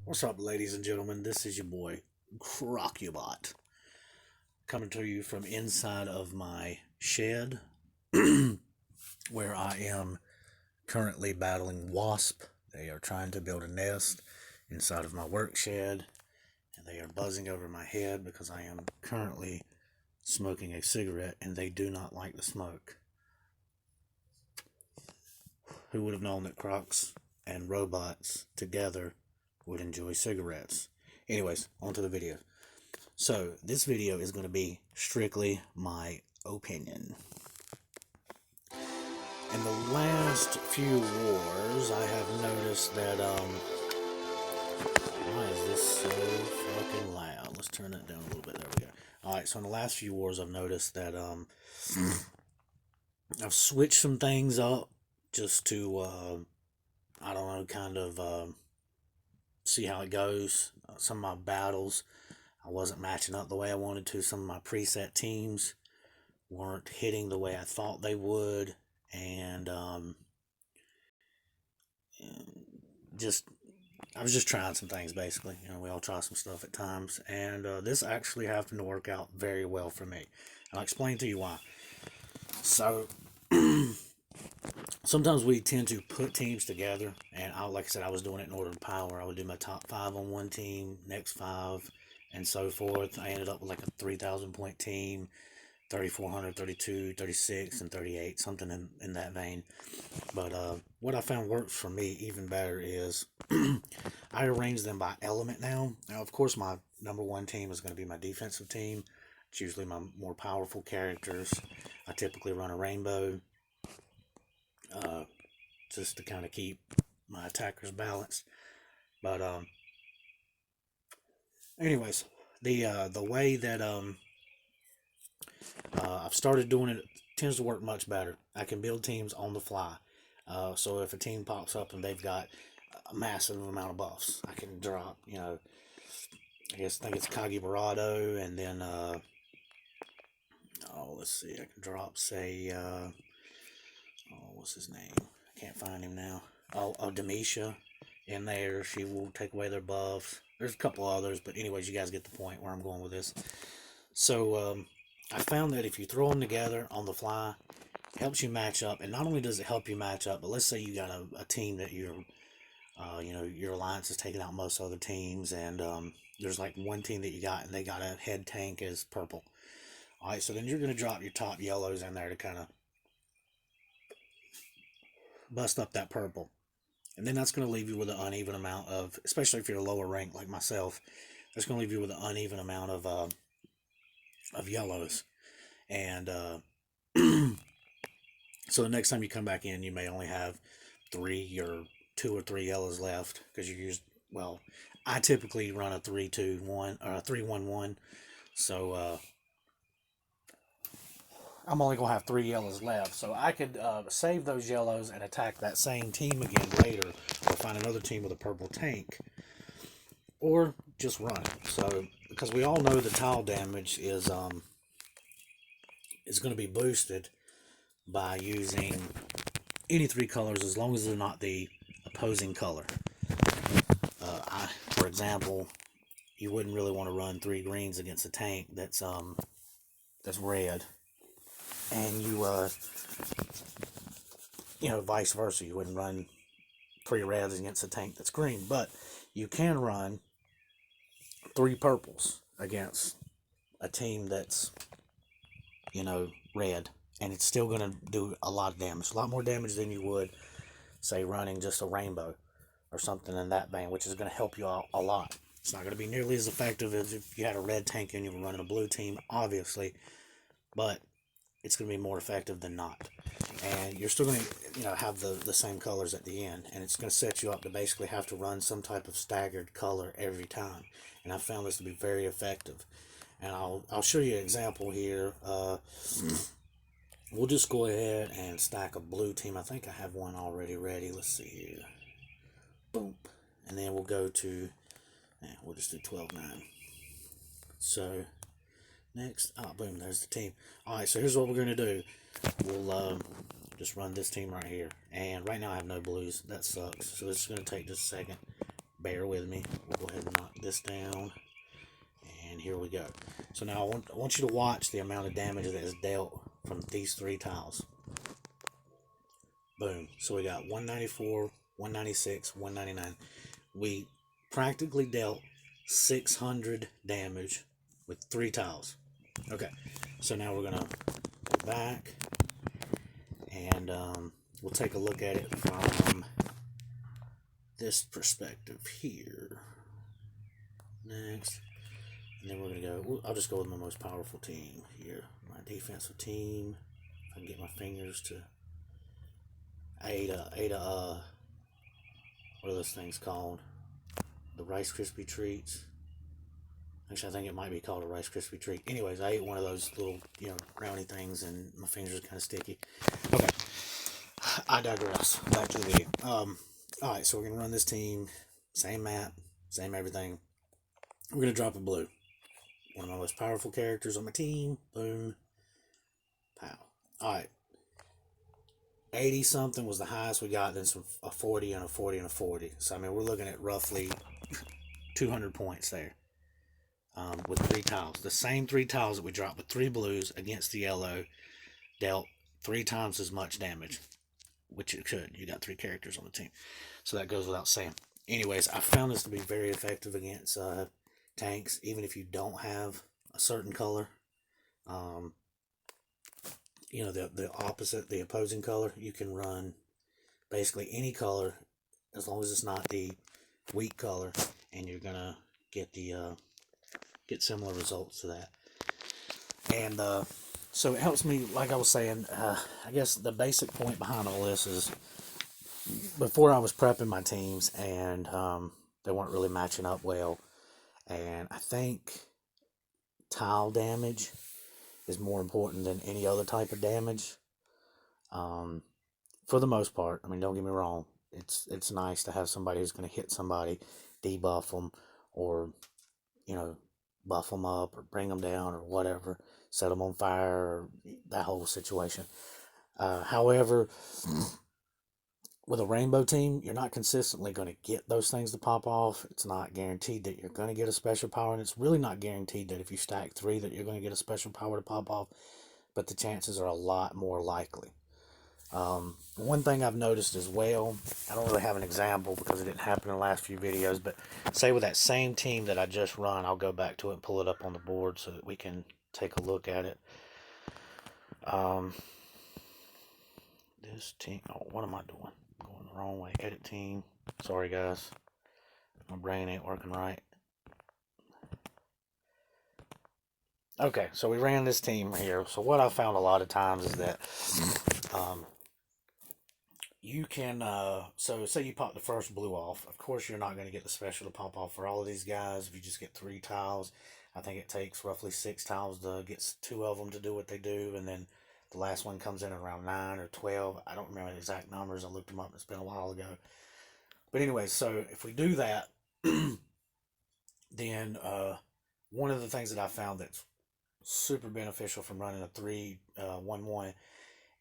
What's up, ladies and gentlemen? This is your boy, Crocubot, coming to you from inside of my shed, where I am currently battling wasp. They are trying to build a nest inside of my work shed, and they are buzzing over my head because I am currently smoking a cigarette, and they do not like the smoke. Who would have known that crocs and robots together would enjoy cigarettes? Anyways, on to the video. So, this video is going to be strictly my opinion. In the last few wars, I have noticed that, why is this so fucking loud? Let's turn that down a little bit. There we go. Alright, so in the last few wars, I've noticed that, I've switched some things up just to, I don't know, kind of, see how it goes. Some of my battles, I wasn't matching up the way I wanted to. Some of my preset teams weren't hitting the way I thought they would, and just I was just trying some things basically. We all try some stuff at times, and this actually happened to work out very well for me. I'll explain to you why. So sometimes we tend to put teams together, and like I said, I was doing it in order of power. I would do my top 5 on one team, next 5, and so forth. I ended up with like a 3,000 point team, 3,400, 32, 36, and 38, something in that vein. But what I found works for me even better is I arrange them by element now. Now, of course, my number one team is going to be my defensive team. It's usually my more powerful characters. I typically run a rainbow just to kind of keep my attackers balanced. But anyways, the way that I've started doing it tends to work much better. I can build teams on the fly. So if a team pops up and they've got a massive amount of buffs, I can drop, I think it's Kagi Barado, and then, let's see, I can drop, say, what's his name? I can't find him now. Demisha in there. She will take away their buffs. There's a couple others, but anyways, you guys get the point where I'm going with this. So, I found that if you throw them together on the fly, it helps you match up. And not only does it help you match up, but let's say you got a team that your alliance is taking out most other teams, and there's like one team that you got, and they got a head tank as purple. All right, so then you're going to drop your top yellows in there to kind of bust up that purple. And then that's going to leave you with an uneven amount of, especially if you're a lower rank like myself, that's going to leave you with an uneven amount of yellows. And so the next time you come back in, you may only have 2 or 3 yellows left because you used, well, I typically run a 3-2-1 or a 3-1-1. So I'm only going to have 3 yellows left. So I could save those yellows and attack that same team again later, or find another team with a purple tank, or just run it. So, because we all know the tile damage is going to be boosted by using any 3 colors as long as they're not the opposing color. For example, you wouldn't really want to run 3 greens against a tank that's red, and vice versa. You wouldn't run 3 reds against a tank that's green, but you can run 3 purples against a team that's red, and it's still going to do a lot of damage, a lot more damage than you would, say, running just a rainbow or something in that vein, which is going to help you out a lot. It's not going to be nearly as effective as if you had a red tank and you were running a blue team, obviously, but it's going to be more effective than not. And you're still going to, have the same colors at the end, and it's going to set you up to basically have to run some type of staggered color every time. And I found this to be very effective. And I'll show you an example here. We'll just go ahead and stack a blue team. I think I have one already ready. Let's see here. Boom. And then we'll go to, we'll just do 12-9. So, next, boom, there's the team. Alright, so here's what we're going to do. We'll just run this team right here. And right now I have no blues. That sucks. So it's going to take just a second. bear with me. We'll go ahead and knock this down. And here we go. So now I want you to watch the amount of damage that is dealt from these 3 tiles. Boom. So we got 194, 196, 199. We practically dealt 600 damage with 3 tiles. Okay. So now we're going to go back and we'll take a look at it from this perspective here. Next. And then we're going to go, I'll just go with my most powerful team here. My defensive team. If I can get my fingers to Ada, what are those things called? The Rice Krispie treats. Actually, I think it might be called a Rice Krispie treat. Anyways, I ate one of those little, brownie things, and my fingers are kind of sticky. Okay, I digress. Back to the video. Alright, so we're going to run this team. Same map, same everything. We're going to drop a blue. One of my most powerful characters on my team. Boom. Pow. Alright. 80 something was the highest we got, then a 40 and a 40 and a 40. So, I mean, we're looking at roughly 200 points there with 3 tiles. The same 3 tiles that we dropped with 3 blues against the yellow dealt 3 times as much damage, which it could. You got 3 characters on the team. So that goes without saying. Anyways, I found this to be very effective against tanks, even if you don't have a certain color. The opposite, the opposing color, you can run basically any color as long as it's not the weak color, and you're gonna get get similar results to that. And so it helps me, like I was saying. I guess the basic point behind all this is, before I was prepping my teams, and they weren't really matching up well, and I think tile damage is more important than any other type of damage. For the most part, I mean, don't get me wrong. It's nice to have somebody who's going to hit somebody, debuff them, or buff them up, or bring them down, or whatever, set them on fire, or that whole situation. However, with a rainbow team, you're not consistently going to get those things to pop off. It's not guaranteed that you're going to get a special power, and it's really not guaranteed that if you stack 3 that you're going to get a special power to pop off, but the chances are a lot more likely. One thing I've noticed as well, I don't really have an example because it didn't happen in the last few videos, but say with that same team that I just run, I'll go back to it and pull it up on the board so that we can take a look at it. This team, what am I doing? Going the wrong way. Edit team. Sorry, guys. My brain ain't working right. Okay, so we ran this team here. So what I found a lot of times is that you can, so say you pop the first blue off. Of course, you're not going to get the special to pop off for all of these guys. If you just get 3 tiles, I think it takes roughly 6 tiles to get 2 of them to do what they do, and then the last one comes in at around 9 or 12. I don't remember the exact numbers. I looked them up. It's been a while ago. But anyway, so if we do that, then one of the things that I found that's super beneficial from running a 3-1-1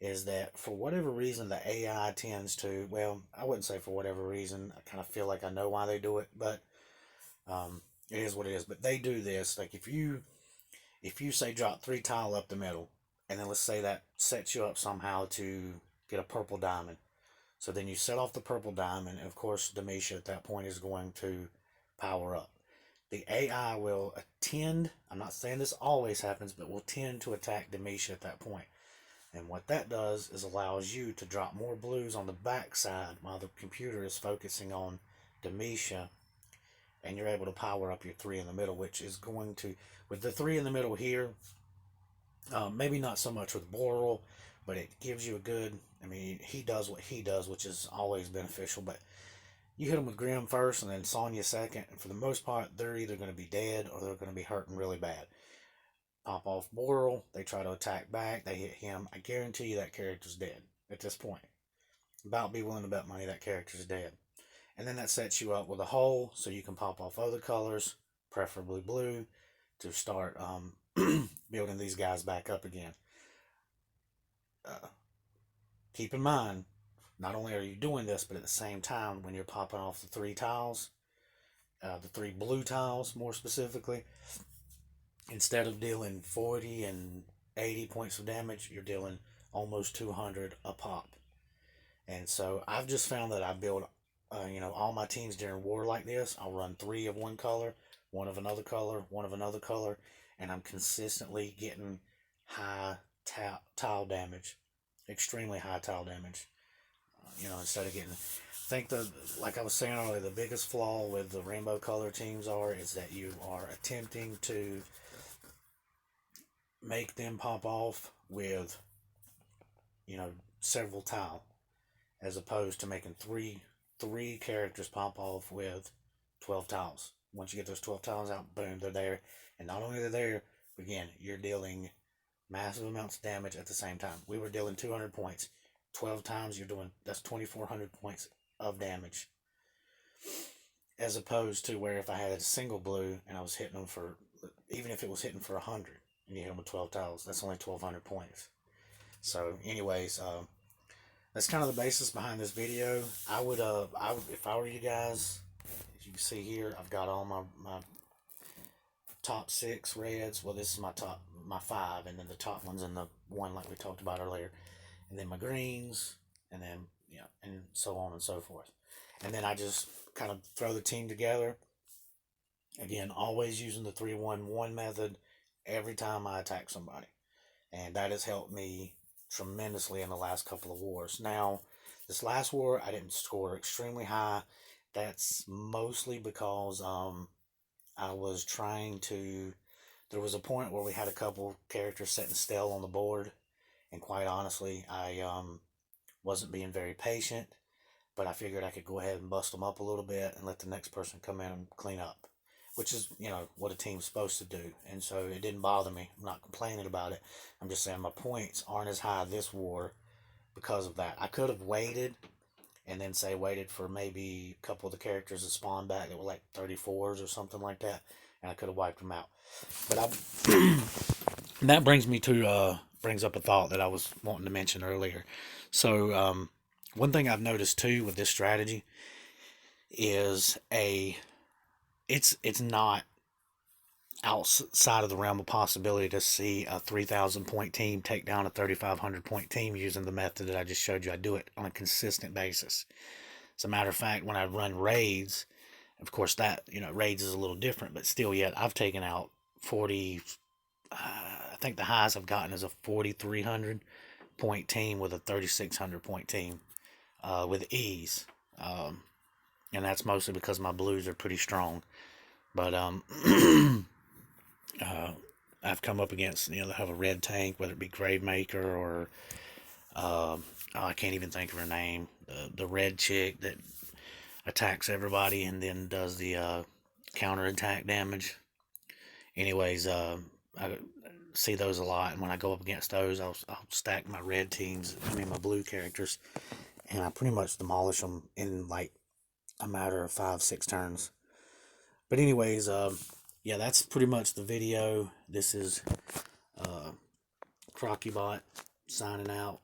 is that for whatever reason the AI tends to, well, I wouldn't say for whatever reason. I kind of feel like I know why they do it, but it is what it is. But they do this. Like if you say drop 3 tile up the middle, and then let's say that sets you up somehow to get a purple diamond. So then you set off the purple diamond, and of course Demisha at that point is going to power up. The AI will tend, I'm not saying this always happens, but will tend to attack Demisha at that point. And what that does is allows you to drop more blues on the back side while the computer is focusing on Demisha, and you're able to power up your 3 in the middle, which is going to, with the 3 in the middle here, maybe not so much with Boral, but it gives you a good, I mean, he does what he does, which is always beneficial, but you hit them with Grim first and then Sonya second, and for the most part, they're either going to be dead or they're going to be hurting really bad. Pop off Boral, they try to attack back, they hit him. I guarantee you that character's dead at this point. About be willing to bet money that character's dead. And then that sets you up with a hole so you can pop off other colors, preferably blue, to start building these guys back up again. Keep in mind, not only are you doing this, but at the same time, when you're popping off the 3 tiles, the 3 blue tiles more specifically. Instead of dealing 40 and 80 points of damage, you're dealing almost 200 a pop. And so I've just found that I build, all my teams during war like this. I'll run 3 of one color, 1 of another color, 1 of another color, and I'm consistently getting high tile damage, extremely high tile damage. Instead of getting, I think like I was saying earlier, the biggest flaw with the rainbow color teams is that you are attempting to make them pop off with, several tile, as opposed to making three characters pop off with 12 tiles. Once you get those 12 tiles out, boom, they're there. And not only are they there, again, you're dealing massive amounts of damage at the same time. We were dealing 200 points. 12 times that's 2,400 points of damage. As opposed to where if I had a single blue and I was hitting them for, even if it was hitting for 100, and you hit them with 12 tiles, that's only 1,200 points. So anyways, that's kind of the basis behind this video. I would, if I were you guys, as you can see here, I've got all my top 6 reds. Well, this is my 5, and then the top one's in the one like we talked about earlier, and then my greens, and then and so on and so forth. And then I just kind of throw the team together. Again, always using the 3-1-1 method every time I attack somebody, and that has helped me tremendously in the last couple of wars. Now, this last war I didn't score extremely high. That's mostly because I was trying to. There was a point where we had a couple characters setting stale on the board, and quite honestly, I wasn't being very patient. But I figured I could go ahead and bust them up a little bit and let the next person come in and clean up, which is, what a team's supposed to do. And so it didn't bother me. I'm not complaining about it. I'm just saying my points aren't as high this war because of that. I could have waited and then waited for maybe a couple of the characters to spawn back that were like 34s or something like that, and I could have wiped them out. But that brings up a thought that I was wanting to mention earlier. So one thing I've noticed too with this strategy is it's not outside of the realm of possibility to see a 3,000 point team take down a 3,500 point team using the method that I just showed you. I do it on a consistent basis. As a matter of fact, when I run raids, of course that, raids is a little different, but still yet I've taken out 40, I think the highest I've gotten is a 4,300 point team with a 3,600 point team with ease. And that's mostly because my blues are pretty strong. But I've come up against, they have a red tank, whether it be Gravemaker or I can't even think of her name, the red chick that attacks everybody and then does the counter attack damage. Anyways, I see those a lot, and when I go up against those, I'll stack my red teams, my blue characters, and I pretty much demolish them in like a matter of 5-6 turns. But anyways, yeah, that's pretty much the video. This is CrockyBot signing out.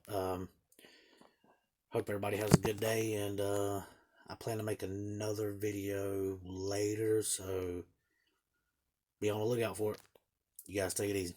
Hope everybody has a good day, and I plan to make another video later, so be on the lookout for it. You guys take it easy.